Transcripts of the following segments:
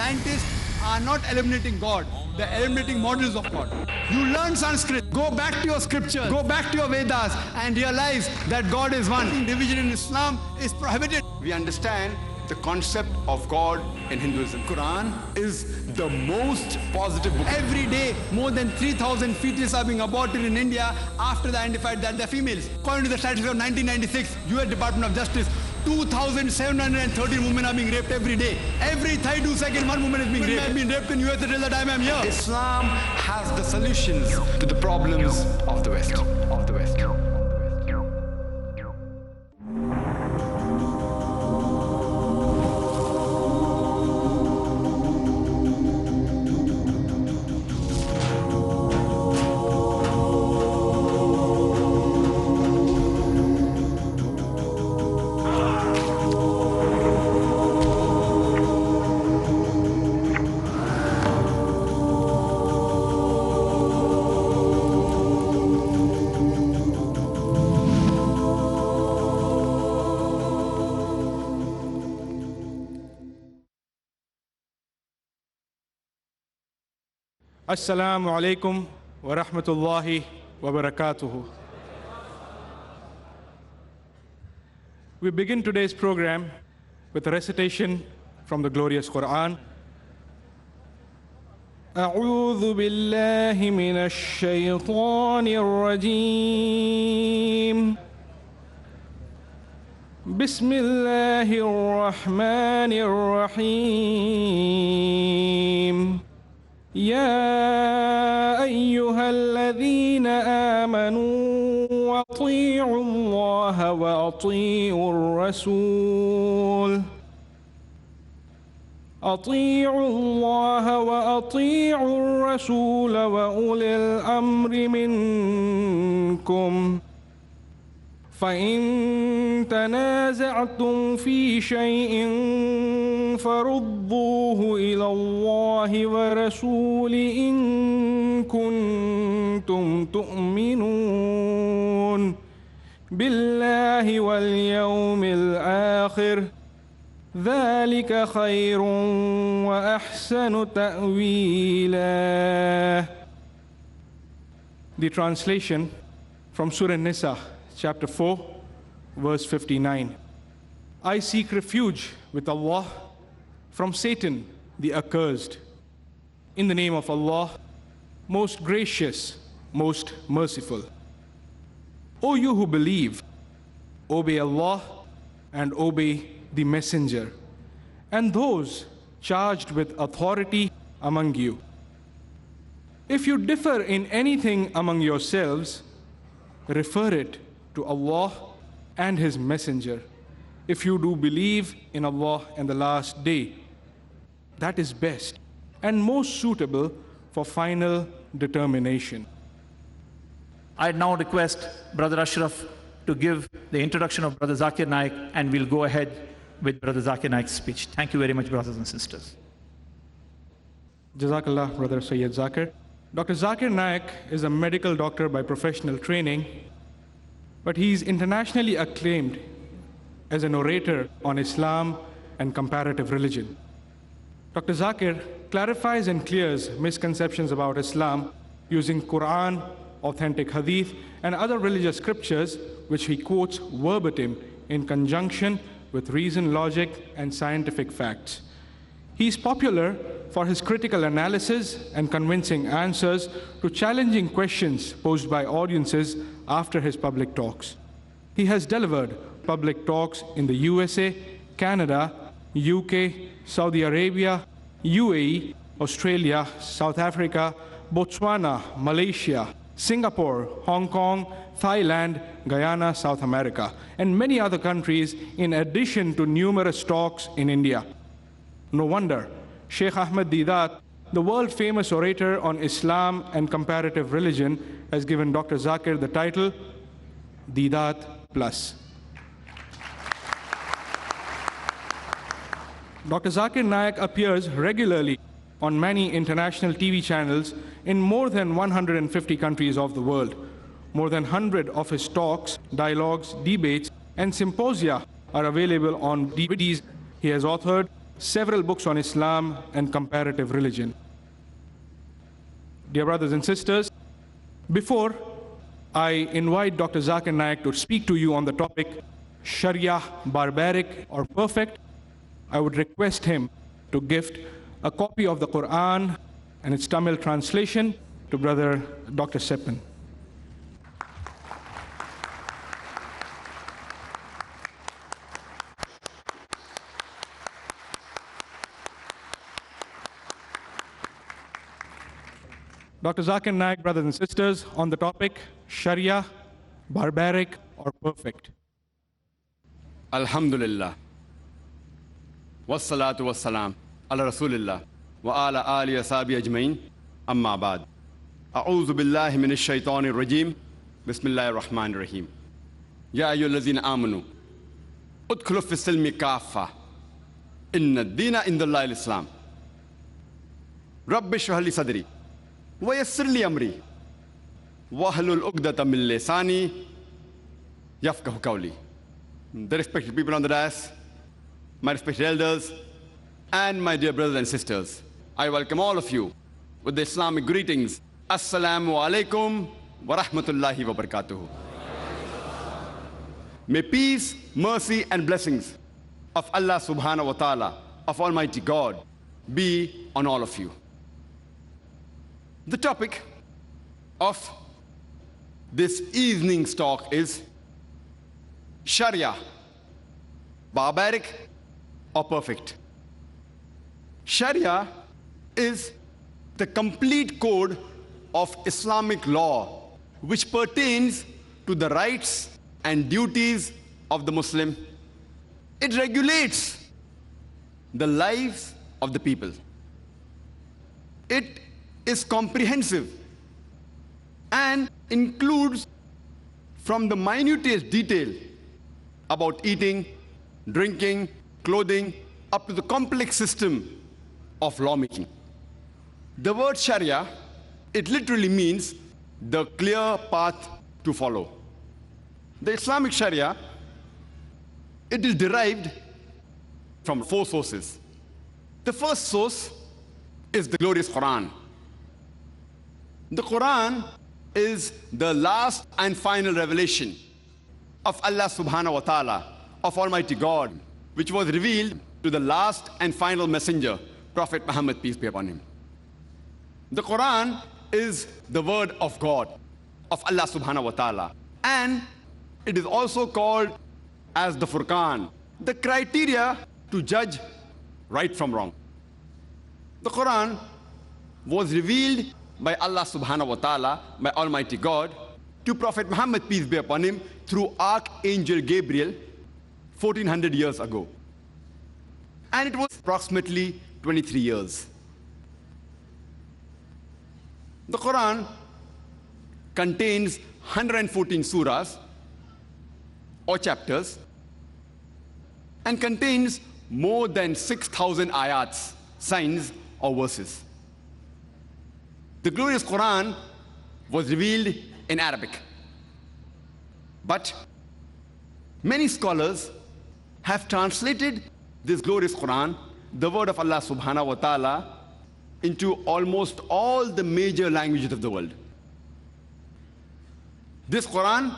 Scientists are not eliminating God, they're eliminating models of God. You learn Sanskrit, go back to your scriptures, go back to your Vedas and realize that God is one. Division in Islam is prohibited. We understand the concept of God in Hinduism. Quran is the most positive book. Every day, more than 3,000 fetuses are being aborted in India after they identified that they're females. According to the statistics of 1996, US Department of Justice, 2,713 women are being raped every day. Every 32 seconds, one woman is being raped. I've been raped in US until the time I'm here. Islam has the solutions to the problems of the West. Assalamu alaikum wa rahmatullahi wa barakatuhu. We begin today's program with a recitation from the glorious Quran. أعوذ بالله من الشيطان الرجيم. بسم الله الرحمن الرحيم. يا أيها الذين آمنوا أطيعوا الله وأطيعوا الرسول وأولي الأمر منكم فإن تنازعتم في شيء فردوه إلى الله ورسوله إن كنتم تؤمنون بالله واليوم الآخر ذلك خير وأحسن تأويلا. The translation from Surah Nisa, chapter 4, verse 59. I seek refuge with Allah from Satan, the accursed. In the name of Allah, most gracious, most merciful. O you who believe, obey Allah and obey the Messenger, and those charged with authority among you. If you differ in anything among yourselves, refer it to Allah and His Messenger. If you do believe in Allah and the last day, that is best and most suitable for final determination. I now request Brother Ashraf to give the introduction of Brother Zakir Naik, and we'll go ahead with Brother Zakir Naik's speech. Thank you very much, brothers and sisters. Jazakallah, Brother Sayyid Zakir. Dr. Zakir Naik is a medical doctor by professional training, but he's internationally acclaimed as an orator on Islam and comparative religion. Dr. Zakir clarifies and clears misconceptions about Islam using Quran, authentic hadith, and other religious scriptures, which he quotes verbatim in conjunction with reason, logic, and scientific facts. He is popular for his critical analysis and convincing answers to challenging questions posed by audiences after his public talks. He has delivered public talks in the USA, Canada, UK, Saudi Arabia, UAE, Australia, South Africa, Botswana, Malaysia, Singapore, Hong Kong, Thailand, Guyana, South America, and many other countries, in addition to numerous talks in India. No wonder Sheikh Ahmed Deedat, the world-famous orator on Islam and comparative religion, has given Dr. Zakir the title Deedat Plus. Dr. Zakir Naik appears regularly on many international TV channels in more than 150 countries of the world. More than 100 of his talks, dialogues, debates, and symposia are available on DVDs. He has authored several books on Islam and comparative religion. Dear brothers and sisters, before I invite Dr. Zakir Naik to speak to you on the topic, Sharia, barbaric or perfect, I would request him to gift a copy of the Quran and its Tamil translation to Brother Dr. Seppan. Dr. Zakir Naik, brothers and sisters, on the topic, Sharia, barbaric or perfect. Alhamdulillah. Wassalatu wassalam ala Rasulillah wa ala alihi wa sahbihi ajmain. Amma ba'd. A'udhu billahi minash shaitanir rajim. Bismillahir rahmanir rahim. Ya ayyuhallazina amanu udkhulu fis silmi kaffa. Inna ad-dina indallahi al-Islam. Rabbi shrah li sadri wa yassir li amri wahlul 'uqdatam min lisani yafqahu qawli. The respected people on the dais, my respected elders, and my dear brothers and sisters, I welcome all of you with the Islamic greetings. Assalamu alaikum wa rahmatullahi wa barakatuhu. May peace, mercy, and blessings of Allah subhanahu wa ta'ala, of Almighty God, be on all of you. The topic of this evening's talk is Sharia, barbaric or perfect. Sharia is the complete code of Islamic law which pertains to the rights and duties of the Muslim. It regulates the lives of the people. It is comprehensive and includes from the minutest detail about eating, drinking, clothing, up to the complex system of lawmaking. The word Sharia, it literally means the clear path to follow. The Islamic Sharia, it is derived from 4 sources. The first source is the glorious Quran. The Quran is the last and final revelation of Allah subhanahu wa ta'ala, of Almighty God, which was revealed to the last and final messenger, Prophet Muhammad, peace be upon him. The Quran is the word of God, of Allah subhanahu wa ta'ala, and it is also called as the Furqan, the criteria to judge right from wrong. The Quran was revealed by Allah subhanahu wa ta'ala, by Almighty God, to Prophet Muhammad, peace be upon him, through Archangel Gabriel 1400 years ago. And it was approximately 23 years. The Quran contains 114 surahs or chapters and contains more than 6,000 ayats, signs or verses. The glorious Quran was revealed in Arabic. But many scholars have translated this glorious Quran, the word of Allah subhanahu wa ta'ala, into almost all the major languages of the world. This Quran,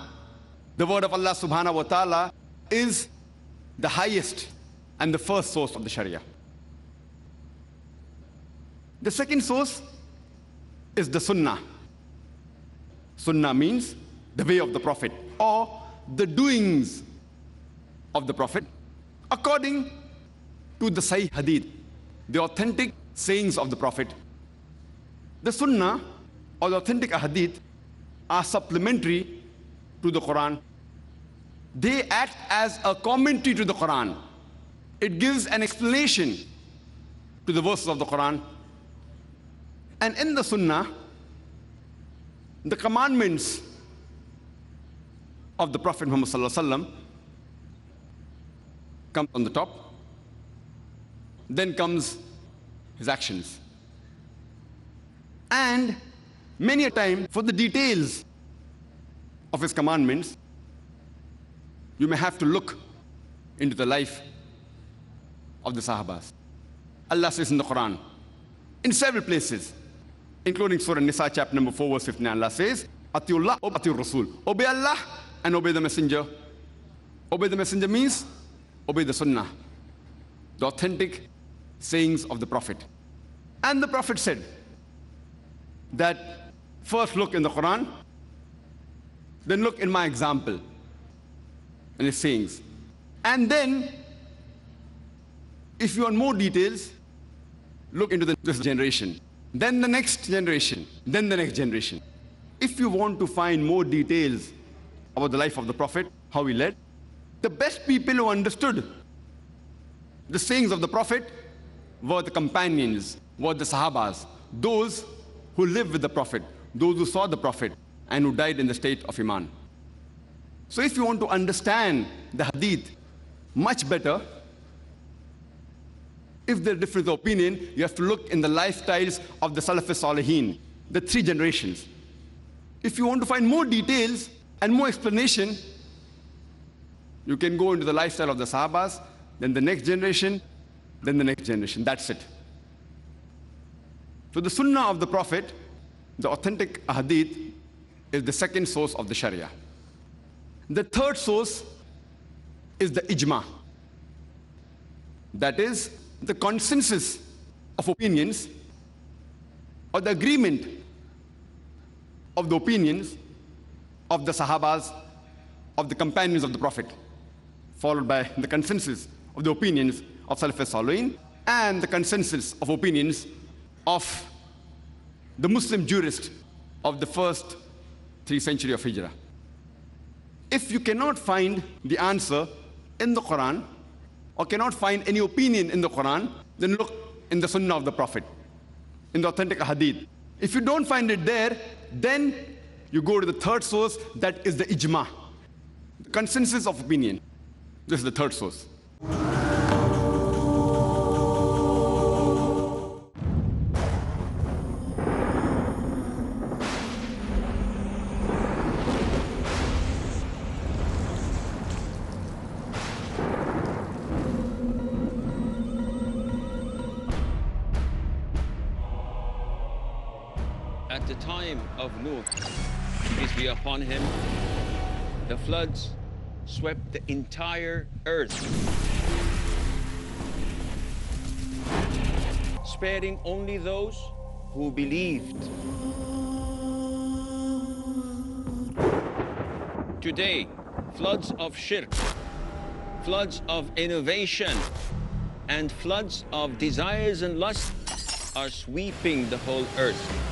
the word of Allah subhanahu wa ta'ala, is the highest and the first source of the Sharia. The second source is the Sunnah. Sunnah means the way of the Prophet, or the doings of the Prophet, according to the Sahih Hadith, the authentic sayings of the Prophet. The Sunnah, or the authentic Hadith, are supplementary to the Quran. They act as a commentary to the Quran. It gives an explanation to the verses of the Quran. And in the Sunnah, the commandments of the Prophet Muhammad sallallahu alaihi wasallam come on the top. Then comes his actions. And many a time, for the details of his commandments, you may have to look into the life of the Sahabas. Allah says in the Quran, in several places, including Surah Nisa, chapter number 4, verse 59, Allah says, Atiullah, Atiur Rasul. Obey Allah and obey the Messenger. Obey the Messenger means obey the Sunnah, the authentic sayings of the Prophet. And the Prophet said that first look in the Quran, then look in my example and his sayings. And then, if you want more details, look into this generation, then the next generation, then the next generation. If you want to find more details about the life of the Prophet, how he led, the best people who understood the sayings of the Prophet were the companions, were the Sahabas, those who lived with the Prophet, those who saw the Prophet, and who died in the state of Iman. So if you want to understand the Hadith much better, if there's difference of opinion, you have to look in the lifestyles of the Salaf Salihin, the 3 generations. If you want to find more details and more explanation, you can go into the lifestyle of the Sahabas, then the next generation, then the next generation. That's it. So the Sunnah of the Prophet, the authentic Hadith, is the second source of the Sharia. The third source is the Ijma. That is the consensus of opinions or the agreement of the opinions of the Sahabas, of the companions of the Prophet, followed by the consensus of the opinions of Salaf Salihin and the consensus of opinions of the Muslim jurist of the first 3rd century of Hijrah. If you cannot find the answer in the Quran or cannot find any opinion in the Quran, then look in the Sunnah of the Prophet, in the authentic Hadith. If you don't find it there, then you go to the third source, that is the Ijma, the consensus of opinion. This is the third source. At the time of Nuh, peace be upon him, the floods swept the entire earth, sparing only those who believed. Today, floods of shirk, floods of innovation, and floods of desires and lusts are sweeping the whole earth.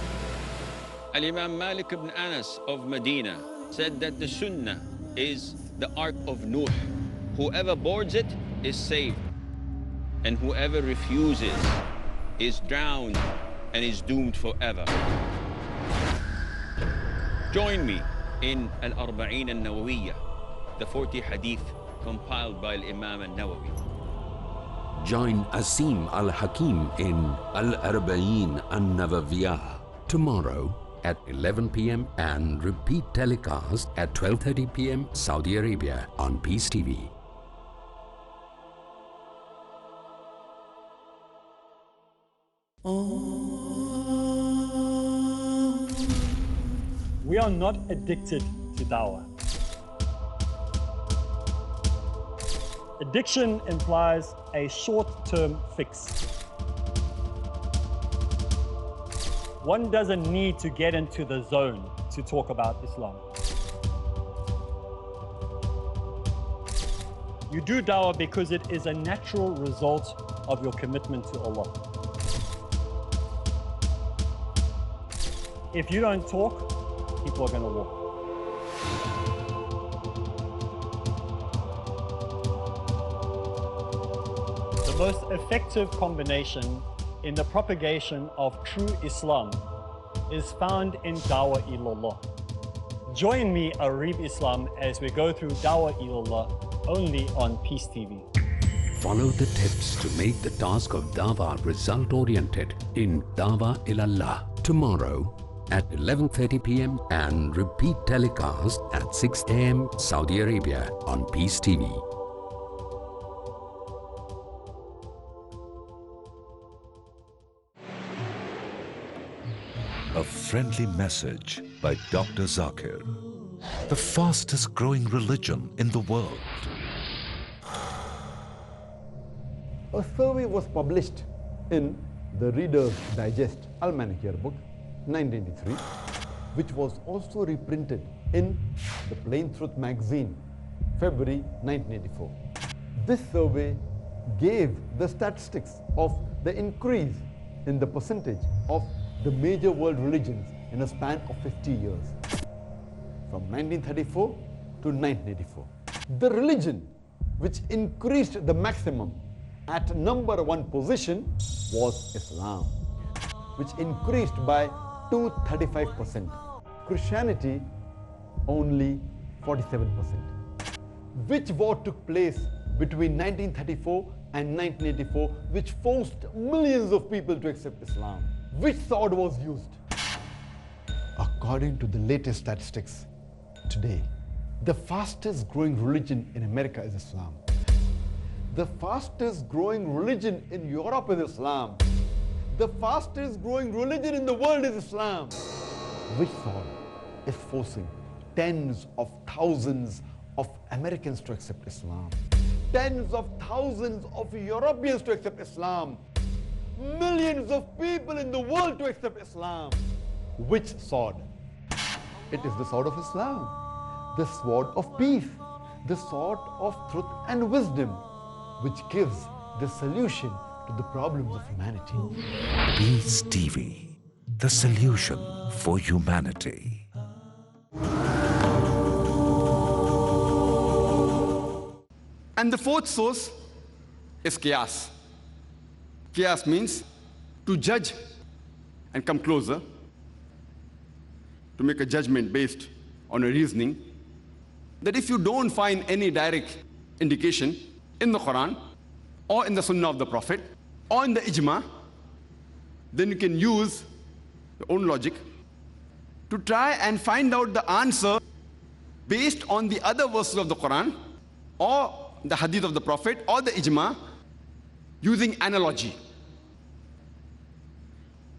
Al-Imam Malik ibn Anas of Medina said that the Sunnah is the Ark of Nuh. Whoever boards it is saved, and whoever refuses is drowned and is doomed forever. Join me in Al-Arba'in al-Nawawiyya, the 40 hadith compiled by Imam al-Nawawi. Join Asim Al-Hakim in Al-Arba'in al-Nawawiyya tomorrow at 11 p.m. and repeat telecast at 12:30 p.m. Saudi Arabia on Peace TV. We are not addicted to dawah. Addiction implies a short-term fix. One doesn't need to get into the zone to talk about Islam. You do dawah because it is a natural result of your commitment to Allah. If you don't talk, people are going to walk. The most effective combination in the propagation of true Islam is found in Dawah Ilallah. Join me, Arib Islam, as we go through Dawah Ilallah only on Peace TV. Follow the tips to make the task of Dawah result-oriented in Dawah Ilallah tomorrow at 11:30 p.m. and repeat telecast at 6 a.m. Saudi Arabia on Peace TV. A friendly message by Dr. Zakir. The fastest growing religion in the world. A survey was published in the Reader's Digest Almanac Yearbook 1983, which was also reprinted in the Plain Truth magazine, February 1984. This survey gave the statistics of the increase in the percentage of the major world religions in a span of 50 years, from 1934 to 1984. The religion which increased the maximum at number one position was Islam, which increased by 235%. Christianity only 47%. Which war took place between 1934 and 1984, which forced millions of people to accept Islam? Which sword was used? According to the latest statistics, today, the fastest growing religion in America is Islam. The fastest growing religion in Europe is Islam. The fastest growing religion in the world is Islam. Which sword is forcing tens of thousands of Americans to accept Islam? Tens of thousands of Europeans to accept Islam? Millions of people in the world to accept Islam. Which sword? It is the sword of Islam, the sword of peace, the sword of truth and wisdom, which gives the solution to the problems of humanity. Peace TV, the solution for humanity. And the fourth source is qiyas. Qiyas means to judge and come closer, to make a judgment based on a reasoning, that if you don't find any direct indication in the Quran or in the Sunnah of the Prophet or in the Ijma, then you can use your own logic to try and find out the answer based on the other verses of the Quran or the Hadith of the Prophet or the Ijma, using analogy.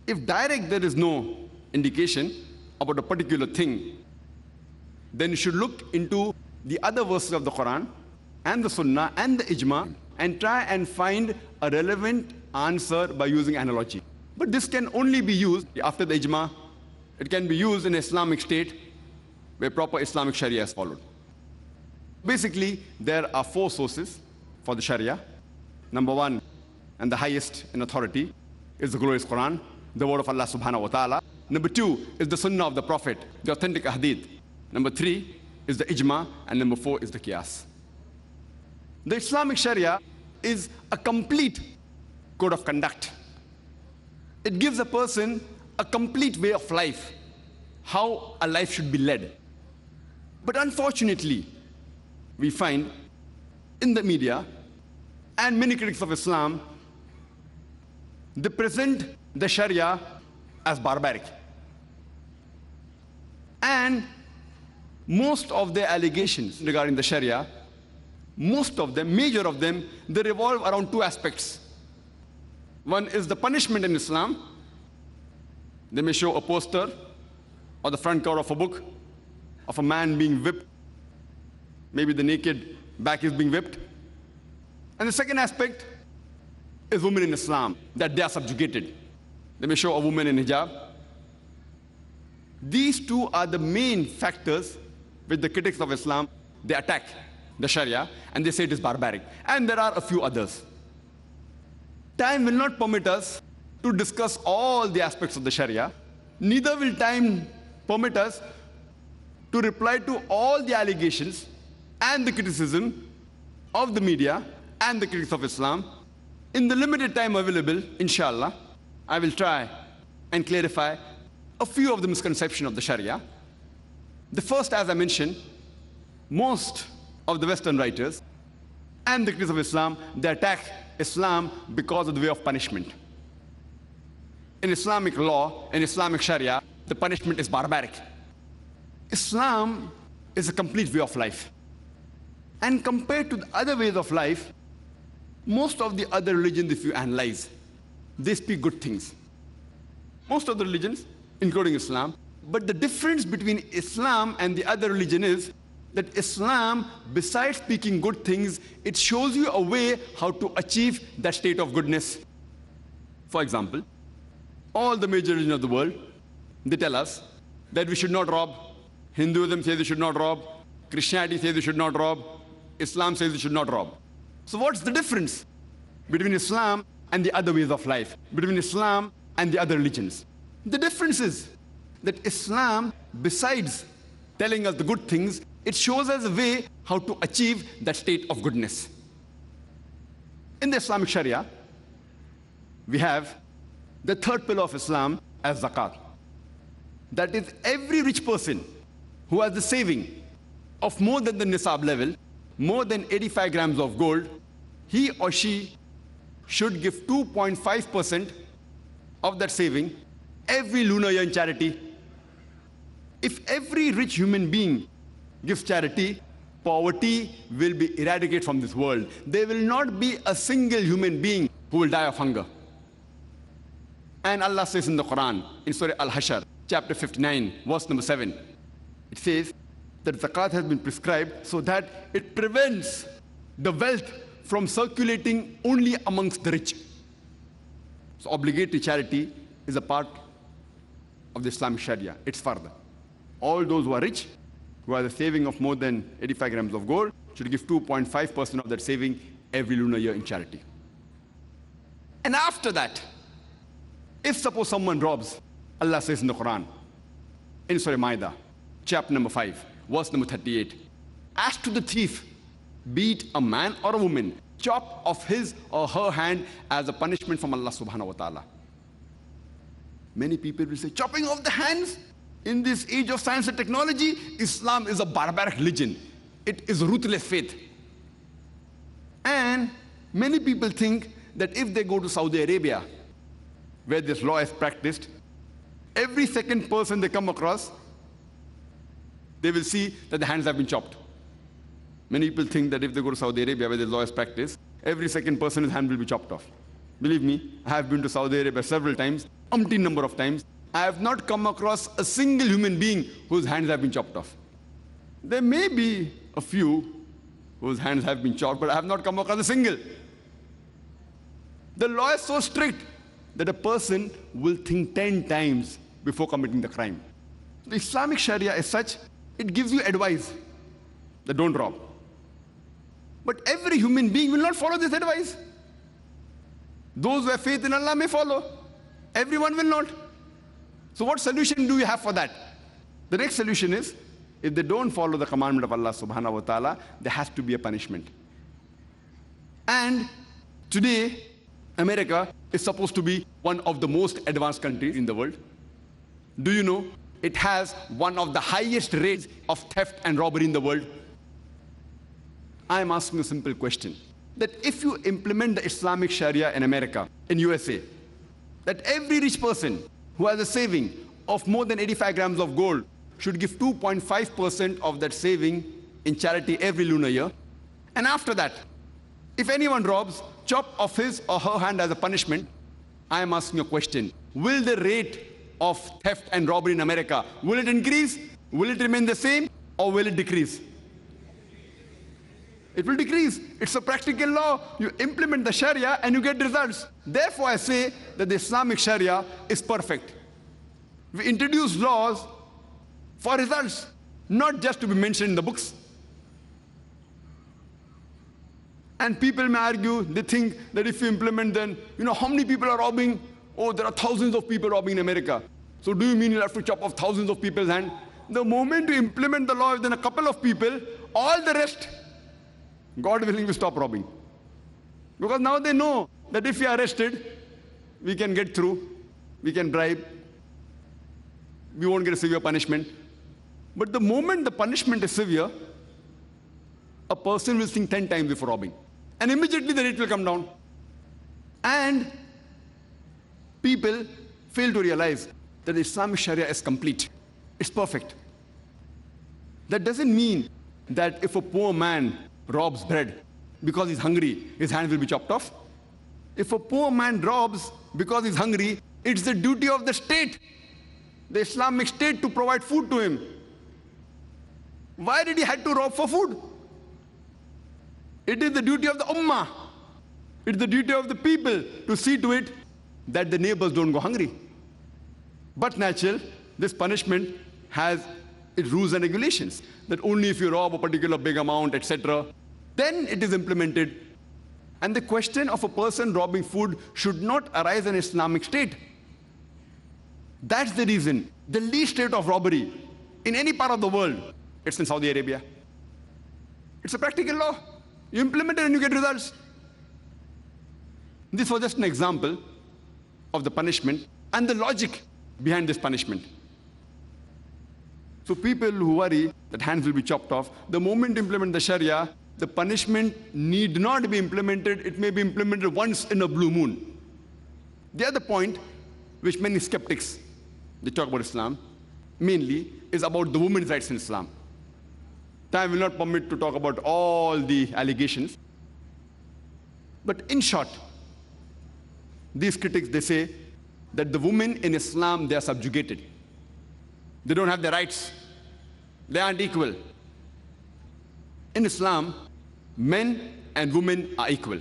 If direct there is no indication about a particular thing, then you should look into the other verses of the Quran and the Sunnah and the Ijma and try and find a relevant answer by using analogy. But this can only be used after the Ijma. It can be used in an Islamic state where proper Islamic Sharia is followed. Basically, there are four sources for the Sharia. Number one, and the highest in authority, is the glorious Quran, the word of Allah subhanahu wa ta'ala. Number two is the Sunnah of the Prophet, the authentic Hadith. Number three is the Ijma, and number four is the Qiyas. The Islamic Sharia is a complete code of conduct. It gives a person a complete way of life, how a life should be led. But unfortunately, we find in the media and many critics of Islam, they present the Sharia as barbaric. And most of their allegations regarding the Sharia, most of them, major of them, they revolve around two aspects. One is the punishment in Islam. They may show a poster or the front cover of a book of a man being whipped. Maybe the naked back is being whipped. And the second aspect is women in Islam, that they are subjugated. They may show a woman in hijab. These two are the main factors which the critics of Islam, they attack the Sharia and they say it is barbaric. And there are a few others. Time will not permit us to discuss all the aspects of the Sharia. Neither will time permit us to reply to all the allegations and the criticism of the media and the critics of Islam. In the limited time available, inshallah, I will try and clarify a few of the misconceptions of the Sharia. The first, as I mentioned, most of the Western writers and the critics of Islam, they attack Islam because of the way of punishment. In Islamic law, in Islamic Sharia, the punishment is barbaric. Islam is a complete way of life. And compared to the other ways of life, most of the other religions, if you analyze, they speak good things. Most of the religions, including Islam. But the difference between Islam and the other religion is that Islam, besides speaking good things, it shows you a way how to achieve that state of goodness. For example, all the major religions of the world, they tell us that we should not rob. Hinduism says we should not rob. Christianity says we should not rob. Islam says we should not rob. So what's the difference between Islam and the other ways of life, between Islam and the other religions? The difference is that Islam, besides telling us the good things, it shows us a way how to achieve that state of goodness. In the Islamic Sharia, we have the third pillar of Islam as zakat. That is, every rich person who has the saving of more than the nisab level, more than 85 grams of gold, he or she should give 2.5% of that saving every lunar year in charity. If every rich human being gives charity, poverty will be eradicated from this world. There will not be a single human being who will die of hunger. And Allah says in the Quran, in Surah Al-Hashr, chapter 59, verse number 7, it says that zakat has been prescribed so that it prevents the wealth from circulating only amongst the rich. So obligatory charity is a part of the Islamic Sharia. It's further. All those who are rich, who have a saving of more than 85 grams of gold, should give 2.5% of that saving every lunar year in charity. And after that, if suppose someone robs, Allah says in the Quran, in Surah Ma'idah, chapter number 5, verse number 38, as to the thief, be it a man or a woman, chop off his or her hand as a punishment from Allah subhanahu wa ta'ala. Many people will say, chopping off the hands? In this age of science and technology, Islam is a barbaric religion. It is a ruthless faith. And many people think that if they go to Saudi Arabia, where this law is practiced, every second person they come across, they will see that the hands have been chopped. Many people think that if they go to Saudi Arabia, where this law is practiced, every second person's hand will be chopped off. Believe me, I have been to Saudi Arabia several times, umpteen number of times. I have not come across a single human being whose hands have been chopped off. There may be a few whose hands have been chopped, but I have not come across a single. The law is so strict that a person will think 10 times before committing the crime. The Islamic Sharia is such, it gives you advice that don't rob. But every human being will not follow this advice. Those who have faith in Allah may follow. Everyone will not. So what solution do you have for that? The next solution is, if they don't follow the commandment of Allah subhanahu wa ta'ala, there has to be a punishment. And today, America is supposed to be one of the most advanced countries in the world. Do you know it has one of the highest rates of theft and robbery in the world? I am asking a simple question, that if you implement the Islamic Sharia in America, in USA, that every rich person who has a saving of more than 85 grams of gold should give 2.5% of that saving in charity every lunar year. And after that, if anyone robs, chop off his or her hand as a punishment. I am asking a question. Will the rate of theft and robbery in America, will it increase? Will it remain the same? Or will it decrease? It will decrease. It's a practical law. You implement the Sharia and you get results. Therefore, I say that the Islamic Sharia is perfect. We introduce laws for results, not just to be mentioned in the books. And people may argue, they think that if you implement, then, how many people are robbing? Oh, there are thousands of people robbing in America. So do you mean you'll have to chop off thousands of people's hands? The moment you implement the law within a couple of people, all the rest, God willing, will stop robbing. Because now they know that if we are arrested, we can get through, we can bribe, we won't get a severe punishment. But the moment the punishment is severe, a person will think 10 times before robbing. And immediately the rate will come down. And people fail to realize that the Islamic Sharia is complete. It's perfect. That doesn't mean that if a poor man robs bread because he's hungry, his hand will be chopped off. If a poor man robs because he's hungry, it's the duty of the state the Islamic State to provide food to him. Why did he have to rob for food? It is the duty of the Ummah. It is the duty of the people to see to it that the neighbors don't go hungry. But natural, this punishment has its rules and regulations, that only if you rob a particular big amount, etc., then it is implemented. And the question of a person robbing food should not arise in Islamic State. That's the reason. The least rate of robbery in any part of the world, it's in Saudi Arabia. It's a practical law. You implement it and you get results. This was just an example of the punishment and the logic behind this punishment. So people who worry that hands will be chopped off, the moment you implement the Sharia, the punishment need not be implemented. It may be implemented once in a blue moon. The other point, which many skeptics, they talk about Islam, mainly is about the women's rights in Islam. Time will not permit to talk about all the allegations. But in short, these critics, they say that the women in Islam, they are subjugated. They don't have the rights. They aren't equal. In Islam, men and women are equal.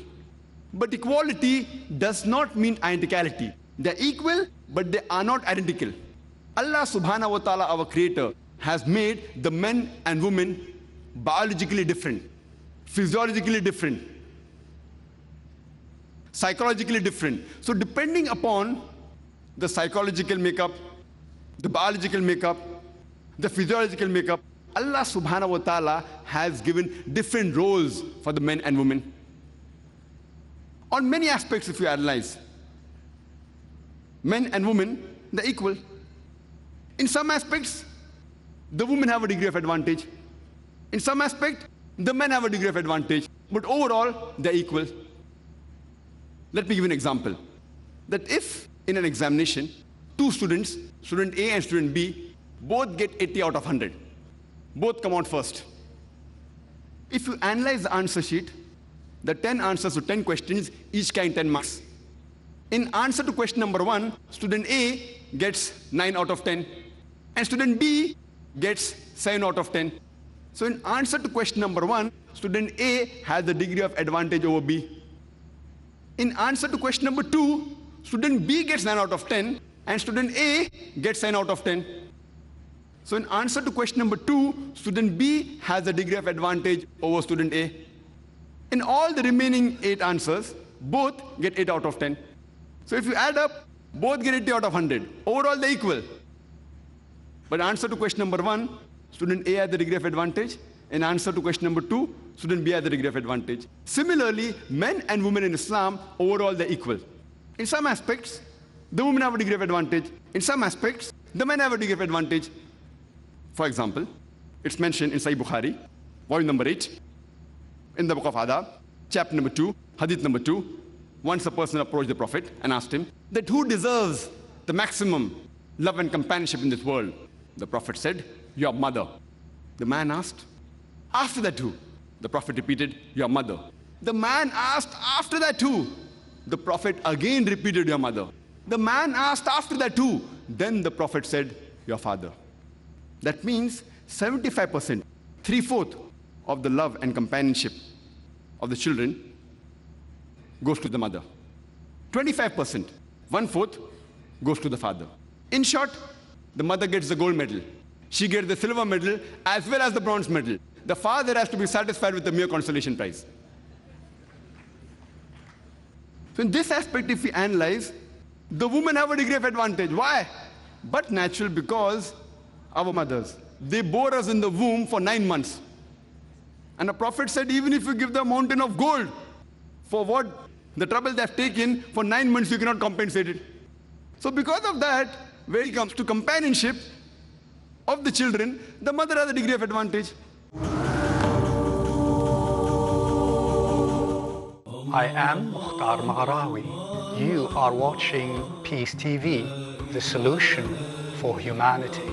But equality does not mean identicality. They're equal, but they are not identical. Allah subhanahu wa ta'ala, our creator, has made the men and women biologically different, physiologically different, psychologically different. So depending upon the psychological makeup, the biological makeup, the physiological makeup, Allah subhanahu wa ta'ala has given different roles for the men and women. On many aspects, if you analyze, men and women, they're equal. In some aspects, the women have a degree of advantage. In some aspect, the men have a degree of advantage. But overall, they're equal. Let me give you an example. That if in an examination, two students, student A and student B, both get 80 out of 100. Both come out first. If you analyze the answer sheet, the 10 answers to 10 questions, each carrying 10 marks. In answer to question number 1, student A gets 9 out of 10, and student B gets 7 out of 10. So in answer to question number 1, student A has the degree of advantage over B. In answer to question number 2, student B gets 9 out of 10, and student A gets 9 out of 10. So in answer to question number 2, student B has a degree of advantage over student A. In all the remaining 8 answers, both get 8 out of 10. So if you add up, both get 80 out of 100. Overall, they're equal. But answer to question number 1, student A has the degree of advantage. In answer to question number 2, student B has the degree of advantage. Similarly, men and women in Islam, overall, they're equal. In some aspects, the women have a degree of advantage. In some aspects, the men have a degree of advantage. For example, it's mentioned in Sahih Bukhari, volume number 8, in the book of Adab, chapter number 2, hadith number 2. Once a person approached the Prophet and asked him that who deserves the maximum love and companionship in this world? The Prophet said, your mother. The man asked, after that who? The Prophet repeated, your mother. The man asked, after that who? The Prophet again repeated, your mother. The man asked, after that who? Then the Prophet said, your father. That means 75%, 3/4 of the love and companionship of the children goes to the mother. 25%, 1/4 goes to the father. In short, the mother gets the gold medal. She gets the silver medal as well as the bronze medal. The father has to be satisfied with the mere consolation prize. So in this aspect, if we analyze, the women have a degree of advantage. Why? But natural, because our mothers, they bore us in the womb for 9 months. And the Prophet said, even if you give the mountain of gold for what the trouble they have taken for 9 months, you cannot compensate it. So because of that, when it comes to companionship of the children, the mother has a degree of advantage. I am Mukhtar Maharawi. You are watching Peace TV, the solution for humanity.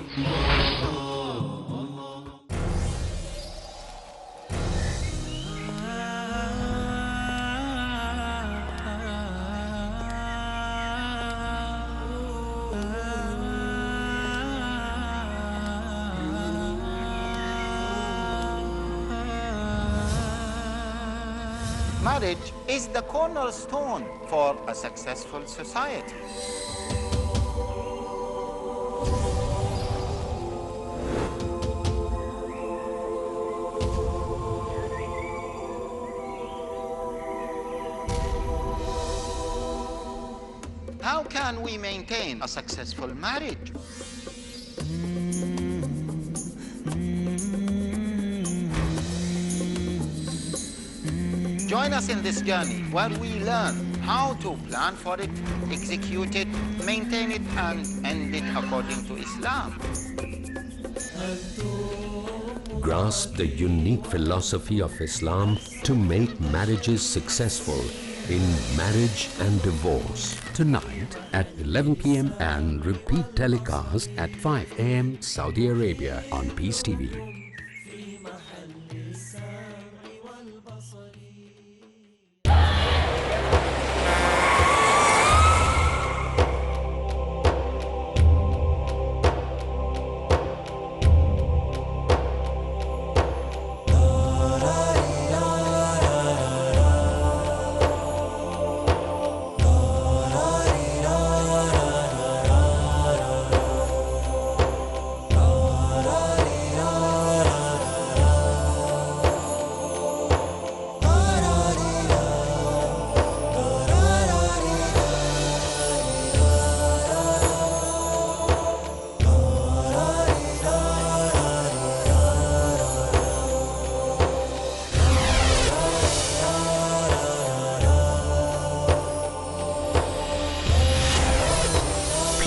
Marriage is the cornerstone for a successful society. How can we maintain a successful marriage? Join us in this journey where we learn how to plan for it, execute it, maintain it, and end it according to Islam. Grasp the unique philosophy of Islam to make marriages successful in Marriage and Divorce. Tonight at 11 p.m. and repeat telecast at 5 a.m. Saudi Arabia on Peace TV.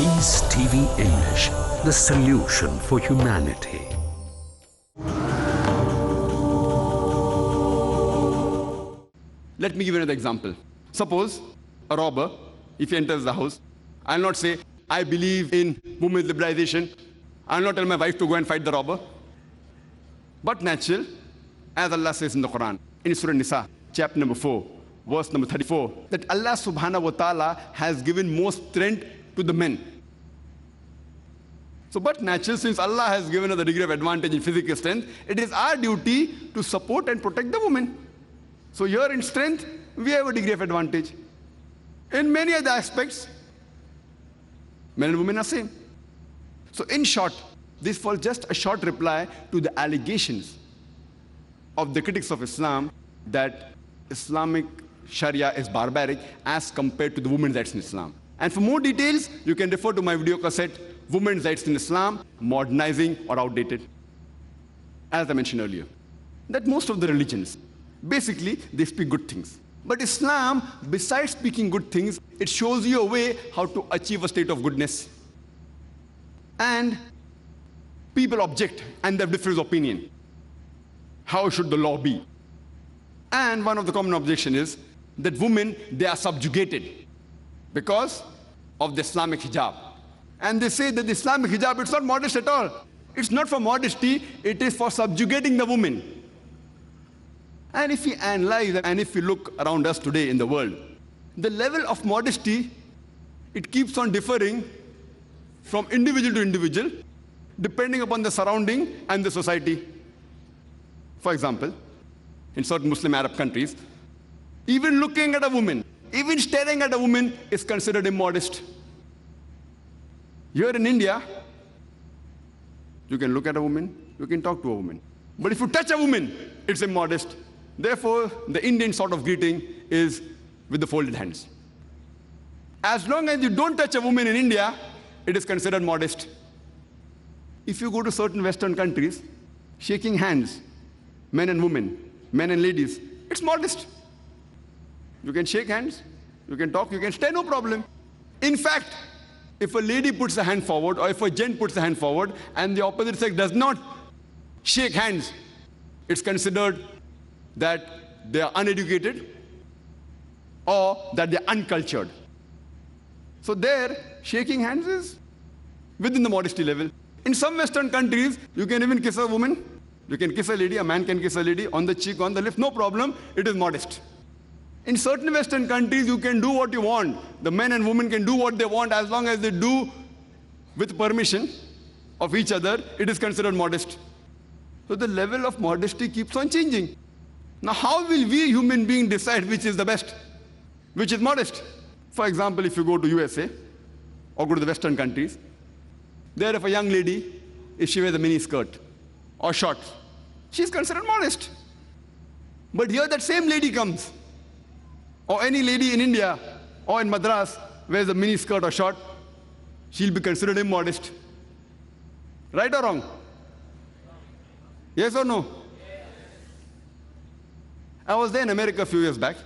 Peace TV English, the solution for humanity. Let me give you another example. Suppose a robber, if he enters the house, I'll not say, I believe in women's liberalization. I'll not tell my wife to go and fight the robber. But natural, as Allah says in the Quran, in Surah Nisa, chapter number 4, verse number 34, that Allah subhanahu wa ta'ala has given more strength to the men. So, but natural, since Allah has given us a degree of advantage in physical strength, it is our duty to support and protect the woman. So here in strength, we have a degree of advantage. In many other aspects, men and women are same. So in short, this was just a short reply to the allegations of the critics of Islam that Islamic Sharia is barbaric as compared to the women's rights in Islam. And for more details, you can refer to my video cassette, Women's Rights in Islam, Modernizing or Outdated. As I mentioned earlier, that most of the religions, basically, they speak good things. But Islam, besides speaking good things, it shows you a way how to achieve a state of goodness. And people object and they have different opinion. How should the law be? And one of the common objections is that women, they are subjugated because of the Islamic hijab. And they say that the Islamic hijab, it's not modest at all. It's not for modesty, it is for subjugating the woman. And if we analyze and if we look around us today in the world, the level of modesty, it keeps on differing from individual to individual, depending upon the surrounding and the society. For example, in certain Muslim Arab countries, even looking at a woman, even staring at a woman is considered immodest. Here in India, you can look at a woman, you can talk to a woman. But if you touch a woman, it's immodest. Therefore, the Indian sort of greeting is with the folded hands. As long as you don't touch a woman in India, it is considered modest. If you go to certain Western countries, shaking hands, men and women, men and ladies, it's modest. You can shake hands, you can talk, you can stay, no problem. In fact, if a lady puts a hand forward or if a gent puts a hand forward and the opposite sex does not shake hands, it's considered that they are uneducated or that they are uncultured. So there, shaking hands is within the modesty level. In some Western countries, you can even kiss a woman. You can kiss a lady, a man can kiss a lady on the cheek, on the lips, no problem, it is modest. In certain Western countries, you can do what you want. The men and women can do what they want as long as they do with permission of each other, it is considered modest. So the level of modesty keeps on changing. Now, how will we human beings decide which is the best, which is modest? For example, if you go to USA or go to the Western countries, there if a young lady, if she wears a mini skirt or shorts, she's considered modest. But here that same lady comes, or any lady in India or in Madras wears a mini skirt or short, she'll be considered immodest. Right or wrong? Yes or no? I was there in America a few years back.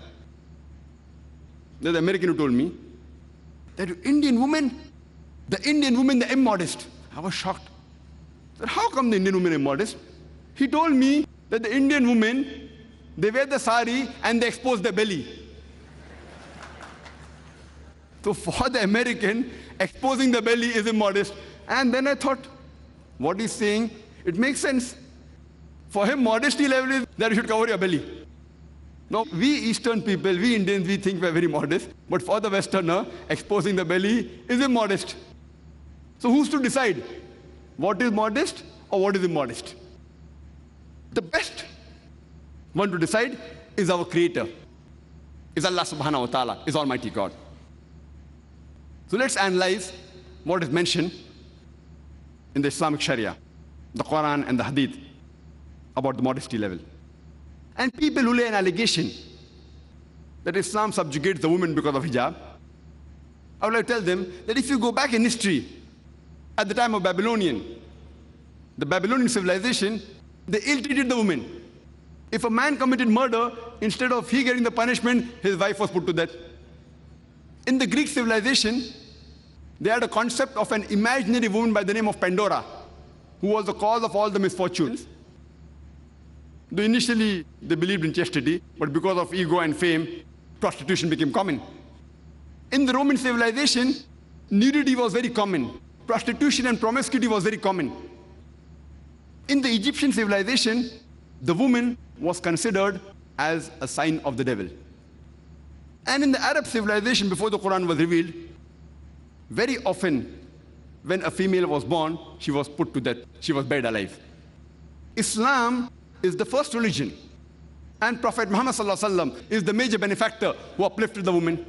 There's an American who told me that the Indian women, they're immodest. I was shocked. I said, how come the Indian women are immodest? He told me that the Indian women, they wear the sari and they expose their belly. So for the American, exposing the belly is immodest. And then I thought, what he's saying, it makes sense. For him, modesty level is that you should cover your belly. Now, we Eastern people, we Indians, we think we're very modest. But for the Westerner, exposing the belly is immodest. So who's to decide what is modest or what is immodest? The best one to decide is our Creator, is Allah subhanahu wa ta'ala, is Almighty God. So let's analyze what is mentioned in the Islamic Sharia, the Quran and the Hadith, about the modesty level. And people who lay an allegation that Islam subjugates the woman because of hijab, I would like to tell them that if you go back in history, at the time of the Babylonian civilization, they ill-treated the woman. If a man committed murder, instead of he getting the punishment, his wife was put to death. In the Greek civilization, they had a concept of an imaginary woman by the name of Pandora, who was the cause of all the misfortunes. Though initially they believed in chastity, but because of ego and fame, prostitution became common. In the Roman civilization, nudity was very common. Prostitution and promiscuity was very common. In the Egyptian civilization, the woman was considered as a sign of the devil. And in the Arab civilization, before the Quran was revealed, very often when a female was born, she was put to death. She was buried alive. Islam is the first religion, and Prophet Muhammad is the major benefactor who uplifted the woman.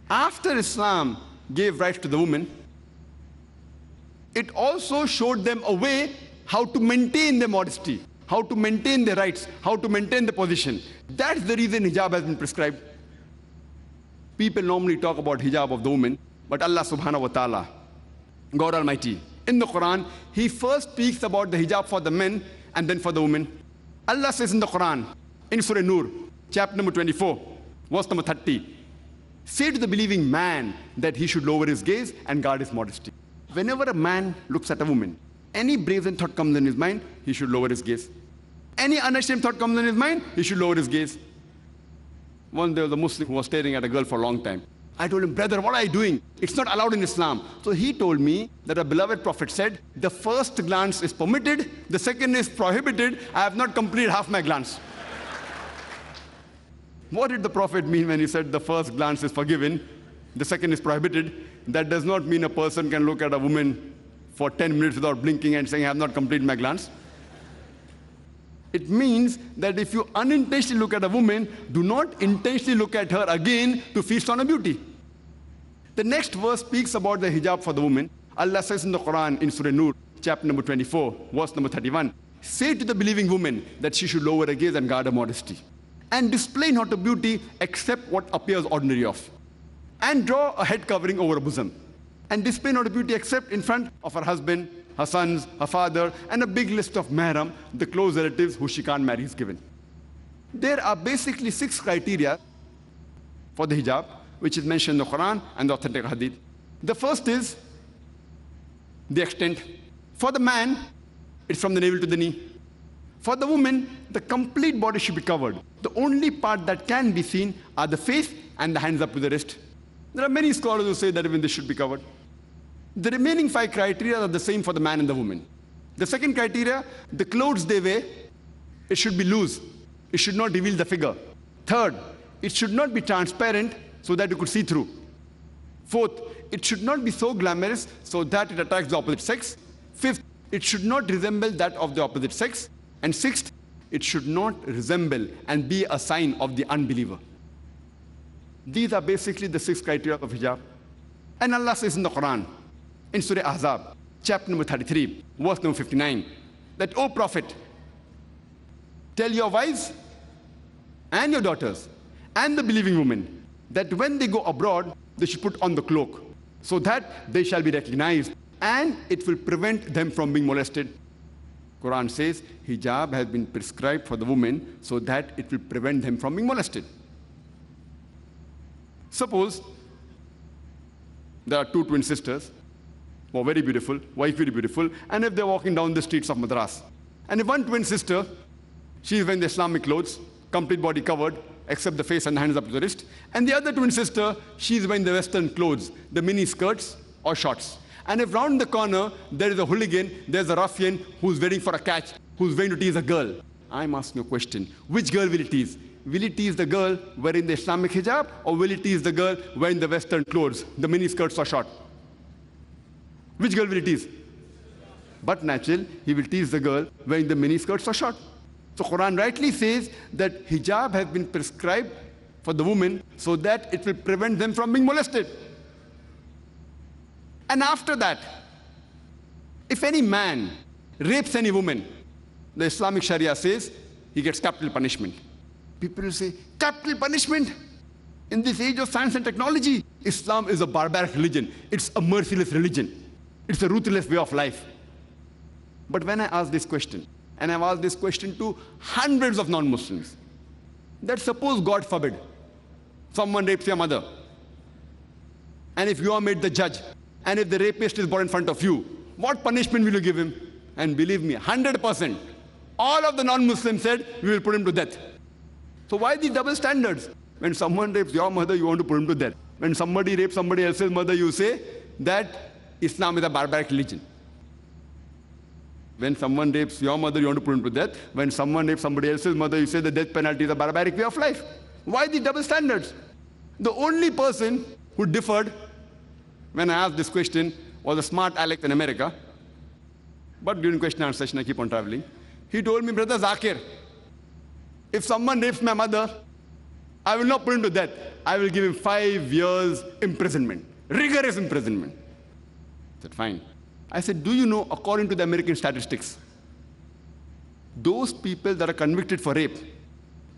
After Islam gave rights to the woman, it also showed them a way how to maintain their modesty, how to maintain their rights, how to maintain the position. That's the reason hijab has been prescribed. People normally talk about hijab of the woman, but Allah subhanahu wa ta'ala, God Almighty, in the Quran, He first speaks about the hijab for the men and then for the women. Allah says in the Quran, in Surah Nur, chapter number 24, verse number 30, say to the believing man that he should lower his gaze and guard his modesty. Whenever a man looks at a woman, any brazen thought comes in his mind, he should lower his gaze. Any unashamed thought comes in his mind, he should lower his gaze. Once there was a Muslim who was staring at a girl for a long time. I told him, brother, what are you doing? It's not allowed in Islam. So he told me that a beloved Prophet said, the first glance is permitted, the second is prohibited. I have not completed half my glance. What did the Prophet mean when he said the first glance is forgiven, the second is prohibited? That does not mean a person can look at a woman for 10 minutes without blinking and saying, I have not completed my glance. It means that if you unintentionally look at a woman, do not intentionally look at her again to feast on her beauty. The next verse speaks about the hijab for the woman. Allah says in the Quran, in Surah Nur, chapter number 24, verse number 31, say to the believing woman that she should lower her gaze and guard her modesty, and display not her beauty except what appears ordinary of, and draw a head covering over her bosom, and display not her beauty except in front of her husband, her sons, her father, and a big list of mahram, the close relatives who she can't marry is given. There are basically 6 criteria for the hijab, which is mentioned in the Quran and the authentic hadith. The first is the extent. For the man, it's from the navel to the knee. For the woman, the complete body should be covered. The only part that can be seen are the face and the hands up to the wrist. There are many scholars who say that even this should be covered. The remaining 5 criteria are the same for the man and the woman. The second criteria, the clothes they wear, it should be loose. It should not reveal the figure. Third, it should not be transparent so that you could see through. Fourth, it should not be so glamorous so that it attracts the opposite sex. Fifth, it should not resemble that of the opposite sex. And sixth, it should not resemble and be a sign of the unbeliever. These are basically the 6 criteria of hijab. And Allah says in the Quran, in Surah Ahzab, chapter number 33, verse number 59, that, O Prophet, tell your wives and your daughters and the believing women that when they go abroad, they should put on the cloak, so that they shall be recognized and it will prevent them from being molested. Quran says hijab has been prescribed for the women so that it will prevent them from being molested. Suppose there are 2 twin sisters who are very beautiful, wife very beautiful, and if they're walking down the streets of Madras, and if one twin sister, she is wearing the Islamic clothes, complete body covered, except the face and hands up to the wrist, and the other twin sister, she is wearing the Western clothes, the mini skirts or shorts. And if round the corner there is a hooligan, there's a ruffian who's waiting for a catch, who's going to tease a girl, I'm asking a question. Which girl will it tease? Will it tease the girl wearing the Islamic hijab, or will it tease the girl wearing the Western clothes, the mini skirts or short? Which girl will it tease? But natural, he will tease the girl wearing the mini skirts or short. So Quran rightly says that hijab has been prescribed for the woman so that it will prevent them from being molested. And after that, if any man rapes any woman, the Islamic Sharia says he gets capital punishment. People will say, capital punishment? In this age of science and technology, Islam is a barbaric religion. It's a merciless religion. It's a ruthless way of life. But when I ask this question, and I've asked this question to hundreds of non-Muslims, that suppose, God forbid, someone rapes your mother, and if you are made the judge, and if the rapist is brought in front of you, what punishment will you give him? And believe me, 100%, all of the non-Muslims said, we will put him to death. So why these double standards? When someone rapes your mother, you want to put him to death. When somebody rapes somebody else's mother, you say that Islam is a barbaric religion. When someone rapes your mother, you want to put him to death. When someone rapes somebody else's mother, you say the death penalty is a barbaric way of life. Why the double standards? The only person who differed when I asked this question was a smart Alex in America. But during question and answer session, I keep on traveling. He told me, Brother Zakir, if someone rapes my mother, I will not put him to death. I will give him 5 years imprisonment, rigorous imprisonment. I said, fine. I said, do you know, according to the American statistics, those people that are convicted for rape,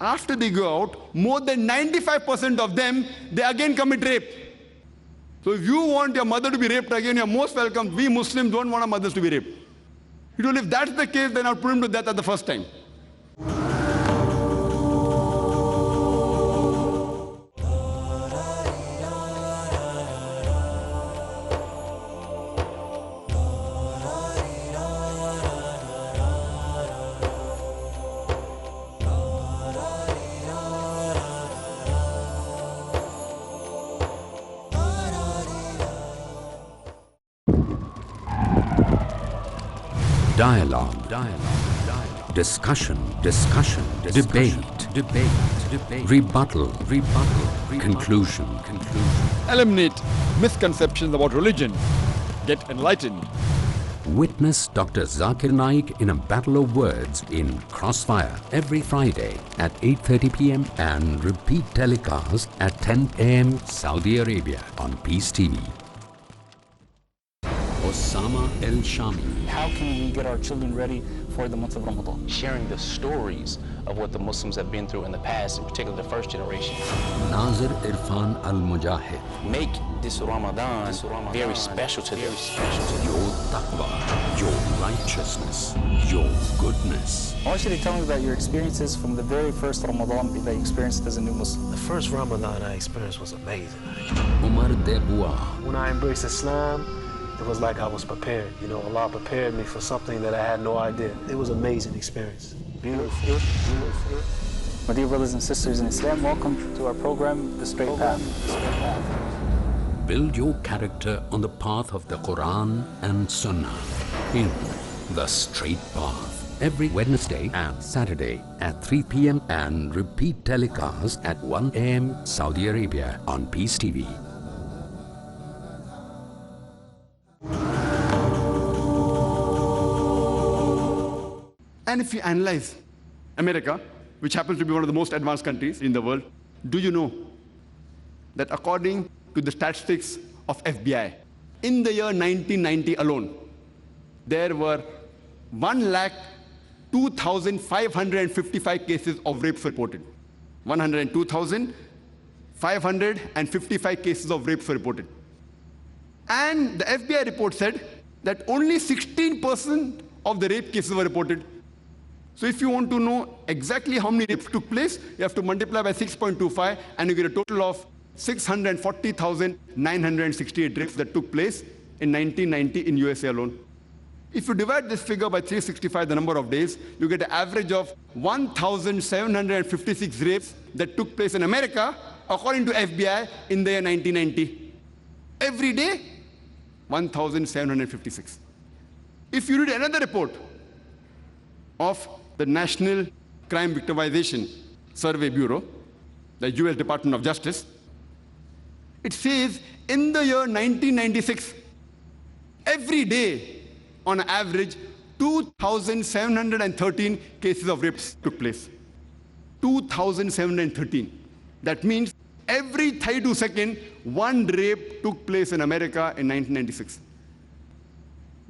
after they go out, more than 95% of them, they again commit rape. So if you want your mother to be raped again, you're most welcome. We Muslims don't want our mothers to be raped. He told, if that's the case, then I'll put him to death at the first time. Dialogue, discussion, debate, rebuttal, conclusion. Eliminate misconceptions about religion. Get enlightened. Witness Dr. Zakir Naik in a battle of words in Crossfire every Friday at 8:30 p.m. and repeat telecast at 10 a.m. Saudi Arabia on Peace TV. Osama El Shami. How can we get our children ready for the month of Ramadan? Sharing the stories of what the Muslims have been through in the past, in particular the first generation. Nazir Irfan Al Mujahid. Make this Ramadan very special to them. Your taqwa, your righteousness, your goodness. I want you to tell me about your experiences from the very first Ramadan that you experienced as a new Muslim. The first Ramadan I experienced was amazing. Umar Debua. When I embraced Islam, it was like I was prepared. You know, Allah prepared me for something that I had no idea. It was an amazing experience. Beautiful. My dear brothers and sisters in Islam, welcome to our program, The Straight Path. Build your character on the path of the Quran and Sunnah in The Straight Path. Every Wednesday and Saturday at 3 p.m. and repeat telecast at 1 a.m. Saudi Arabia on Peace TV. And if you analyze America, which happens to be one of the most advanced countries in the world, do you know that according to the statistics of FBI, in the year 1990 alone, there were 102,555 cases of rapes reported. 102,555 cases of rapes were reported. And the FBI report said that only 16% of the rape cases were reported. So if you want to know exactly how many rapes took place, you have to multiply by 6.25 and you get a total of 640,968 rapes that took place in 1990 in USA alone. If you divide this figure by 365, the number of days, you get an average of 1,756 rapes that took place in America, according to FBI, in the year 1990. Every day, 1,756. If you read another report of the National Crime Victimization Survey Bureau, the US Department of Justice, it says in the year 1996, every day, on average, 2,713 cases of rapes took place. 2,713. That means every 32 seconds, one rape took place in America in 1996.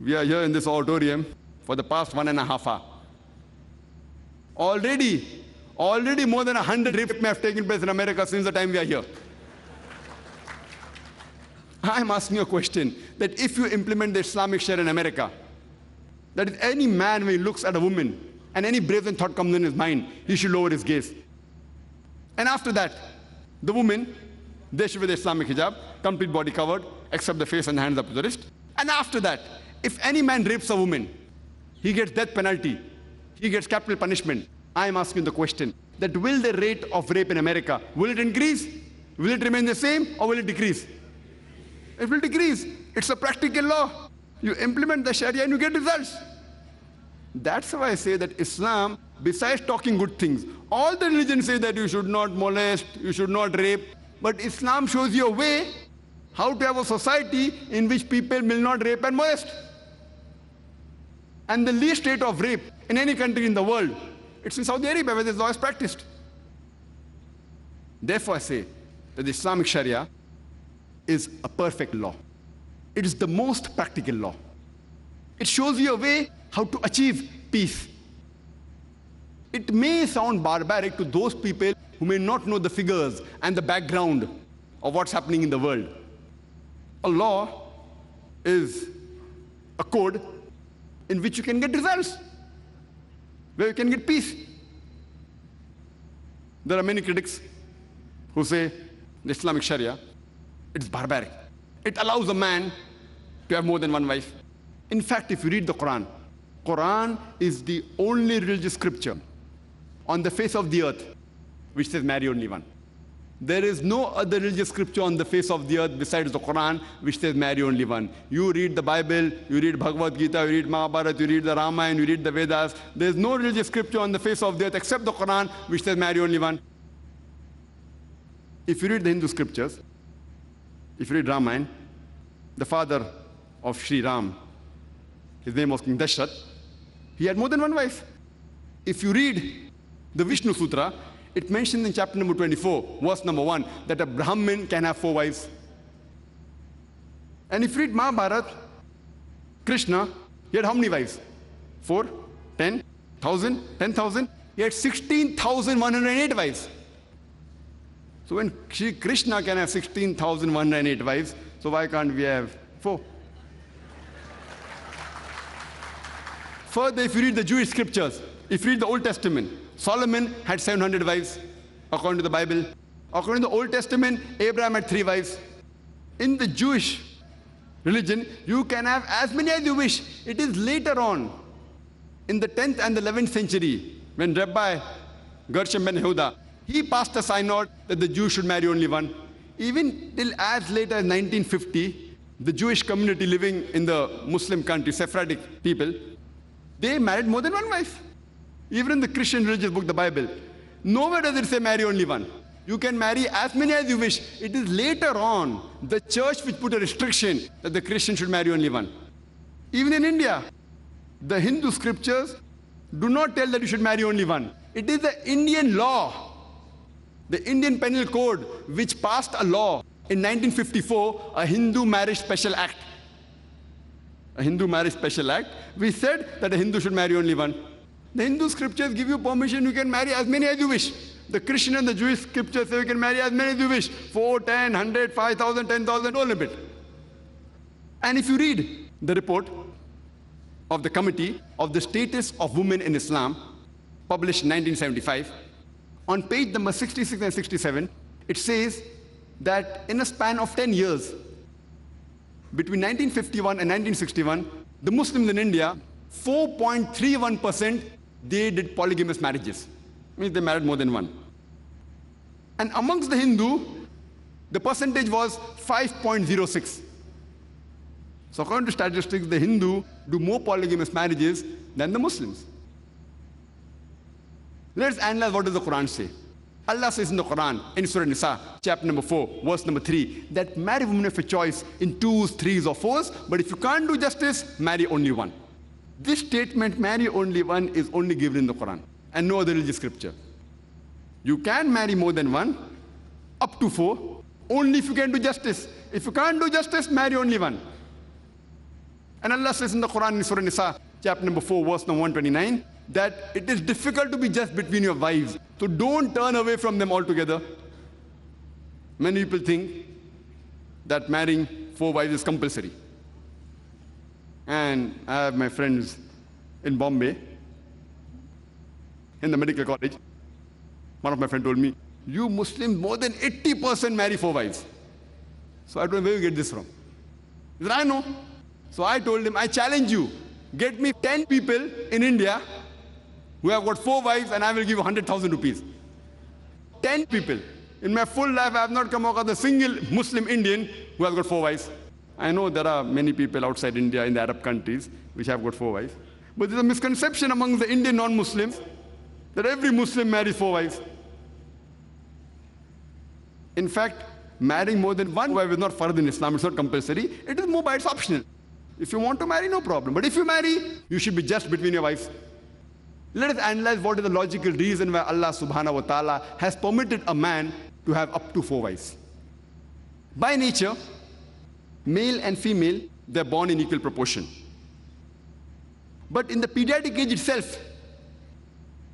We are here in this auditorium for the past 1.5 hours. Already more than 100 rapes may have taken place in America since the time we are here. I'm asking you a question, that if you implement the Islamic Sharia in America, that if any man, when he looks at a woman, and any brazen thought comes in his mind, he should lower his gaze. And after that, the woman, they should wear the Islamic hijab, complete body covered, except the face and hands up to the wrist. And after that, if any man rapes a woman, he gets death penalty, he gets capital punishment. I'm asking the question, that will the rate of rape in America, will it increase? Will it remain the same, or will it decrease? It will decrease. It's a practical law. You implement the Sharia and you get results. That's why I say that Islam, besides talking good things, all the religions say that you should not molest, you should not rape, but Islam shows you a way how to have a society in which people will not rape and molest. And the least rate of rape in any country in the world, it's in Saudi Arabia where this law is practiced. Therefore I say that the Islamic Sharia is a perfect law. It is the most practical law. It shows you a way how to achieve peace. It may sound barbaric to those people who may not know the figures and the background of what's happening in the world. A law is a code in which you can get results, where you can get peace. There are many critics who say the Islamic Sharia, it's barbaric. It allows a man to have more than one wife. In fact, if you read the Quran, Quran is the only religious scripture on the face of the earth which says marry only one. There is no other religious scripture on the face of the earth besides the Quran which says marry only one. You read the Bible, you read Bhagavad Gita, you read Mahabharata, you read the Ramayana, you read the Vedas. There is no religious scripture on the face of the earth except the Quran which says marry only one. If you read the Hindu scriptures, if you read Ramayana, the father of Sri Ram, his name was King Dashrath, he had more than one wife. If you read the Vishnu Sutra, it mentions in chapter number 24, verse number 1, that a Brahmin can have 4 wives. And if you read Mahabharata, Krishna, he had how many wives? 4, 10, 1,000, 10,000? He had 16,108 wives. So when Shri Krishna can have 16,108 wives, so why can't we have 4? Further, if you read the Jewish scriptures, if you read the Old Testament, Solomon had 700 wives, according to the Bible. According to the Old Testament, Abraham had 3 wives. In the Jewish religion, you can have as many as you wish. It is later on, in the 10th and the 11th century, when Rabbi Gershom ben Yehuda, he passed a synod that the Jews should marry only one. Even till as late as 1950, the Jewish community living in the Muslim country, Sephardic people, they married more than one wife. Even in the Christian religious book, the Bible, nowhere does it say marry only one. You can marry as many as you wish. It is later on the church which put a restriction that the Christian should marry only one. Even in India, the Hindu scriptures do not tell that you should marry only one. It is the Indian law, the Indian Penal Code, which passed a law in 1954, a Hindu Marriage Special Act. A Hindu Marriage Special Act. We said that a Hindu should marry only one. The Hindu scriptures give you permission, you can marry as many as you wish. The Christian and the Jewish scriptures say you can marry as many as you wish. 4, 10, 100, 5,000, 10,000, no limit. And if you read the report of the Committee of the Status of Women in Islam, published in 1975, on page number 66 and 67, it says that in a span of 10 years, between 1951 and 1961, the Muslims in India, 4.31%, they did polygamous marriages. Means they married more than one. And amongst the Hindu, the percentage was 5.06. So according to statistics, the Hindu do more polygamous marriages than the Muslims. Let's analyze what does the Quran say. Allah says in the Quran, in Surah Nisa, chapter number 4, verse number 3, that marry women of your choice in 2s, 3s, or 4s, but if you can't do justice, marry only one. This statement, marry only one, is only given in the Quran and no other religious scripture. You can marry more than one, up to 4, only if you can do justice. If you can't do justice, marry only one. And Allah says in the Quran, in Surah Nisa, chapter number 4, verse number 129, that it is difficult to be just between your wives. So don't turn away from them altogether. Many people think that marrying 4 wives is compulsory. And I have my friends in Bombay, in the medical college. One of my friends told me, you Muslims, more than 80% marry 4 wives. So I told him, where you get this from? He said, I know. So I told him, I challenge you. Get me 10 people in India who have got 4 wives and I will give you 100,000 rupees. 10 people. In my full life, I have not come across a single Muslim Indian who has got 4 wives. I know there are many people outside India in the Arab countries which have got 4 wives. But there's a misconception among the Indian non-Muslims that every Muslim marries 4 wives. In fact, marrying more than one wife is not fard in Islam, it's not compulsory. It is more, it's optional. If you want to marry, no problem. But if you marry, you should be just between your wives. Let us analyze what is the logical reason why Allah subhanahu wa ta'ala has permitted a man to have up to 4 wives. By nature, male and female, they're born in equal proportion. But in the pediatric age itself,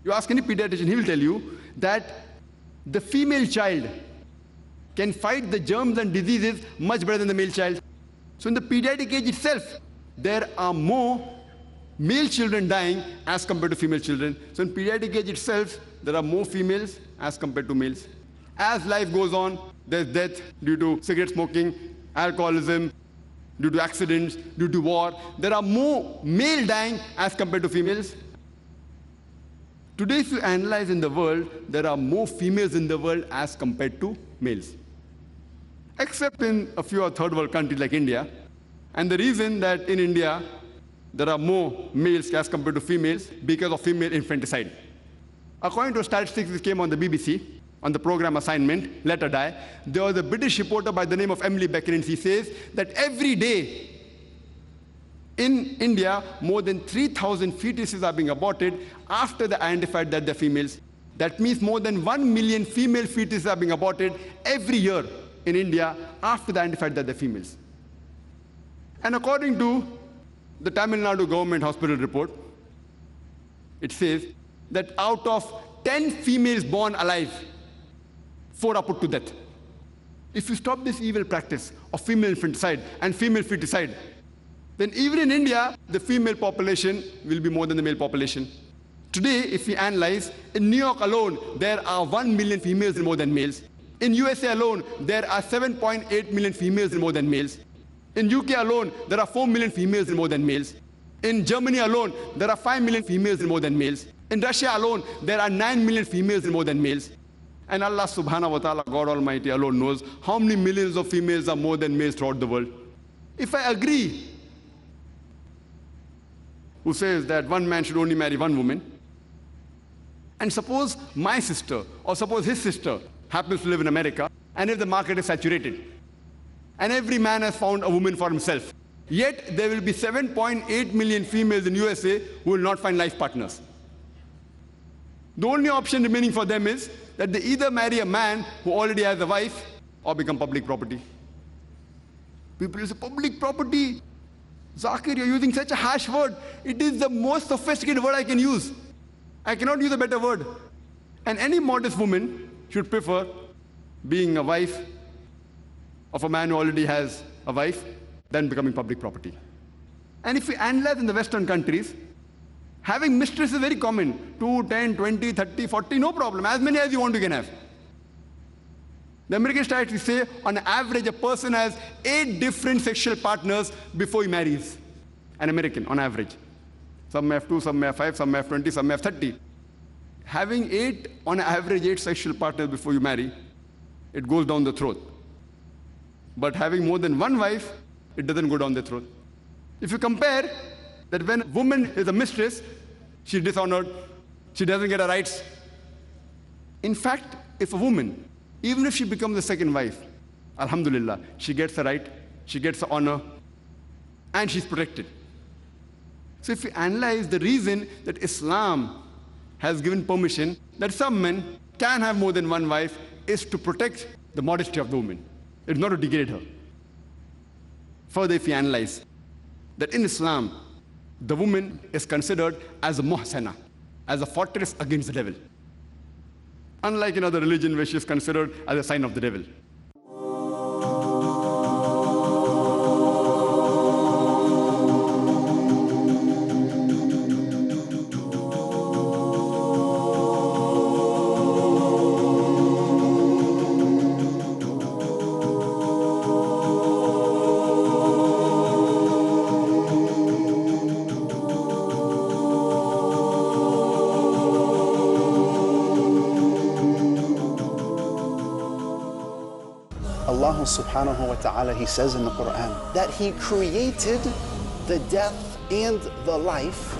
you ask any pediatrician, he will tell you that the female child can fight the germs and diseases much better than the male child. So in the pediatric age itself, there are more male children dying as compared to female children. So in pediatric age itself, there are more females as compared to males. As life goes on, there's death due to cigarette smoking, alcoholism, due to accidents, due to war. There are more male dying as compared to females. Today, if you analyze in the world, there are more females in the world as compared to males. Except in a few third world countries like India. And the reason that in India, there are more males as compared to females because of female infanticide. According to statistics which came on the BBC, on the program assignment, Let Her Die, there was a British reporter by the name of Emily Beckerins. He says that every day in India, more than 3,000 fetuses are being aborted after they identified that they're females. That means more than 1 million female fetuses are being aborted every year in India after they identified that they're females. And according to the Tamil Nadu government hospital report, it says that out of 10 females born alive, 4 are put to death. If you stop this evil practice of female infanticide and female feticide, then even in India, the female population will be more than the male population. Today, if we analyze, in New York alone, there are 1 million females more than males. In USA alone, there are 7.8 million females more than males. In UK alone, there are 4 million females more than males. In Germany alone, there are 5 million females more than males. In Russia alone, there are 9 million females more than males. And Allah subhanahu wa ta'ala, God Almighty alone knows how many millions of females are more than males throughout the world. If I agree, who says that one man should only marry one woman, and suppose my sister, or suppose his sister, happens to live in America, and if the market is saturated, and every man has found a woman for himself, yet there will be 7.8 million females in USA who will not find life partners. The only option remaining for them is that they either marry a man who already has a wife or become public property. People say, public property? Zakir, you're using such a harsh word. It is the most sophisticated word I can use. I cannot use a better word. And any modest woman should prefer being a wife of a man who already has a wife than becoming public property. And if we analyze in the Western countries, having mistress is very common. 2, 10, 20, 30, 40, no problem. As many as you want you can have. The American statistics say, on average, a person has 8 different sexual partners before he marries. An American, on average. Some may have 2, some may have 5, some may have 20, some may have 30. Having 8, on average, 8 sexual partners before you marry, it goes down the throat. But having more than one wife, it doesn't go down the throat. If you compare that when a woman is a mistress, she's dishonored, she doesn't get her rights. In fact, if a woman, even if she becomes the second wife, alhamdulillah, she gets the right, she gets the honor, and she's protected. So if we analyze the reason that Islam has given permission that some men can have more than one wife is to protect the modesty of the woman. It's not to degrade her. Further, if we analyze that in Islam, the woman is considered as a muhsana, as a fortress against the devil. Unlike in other religion where she is considered as a sign of the devil. Allah subhanahu wa ta'ala, He says in the Quran that He created the death and the life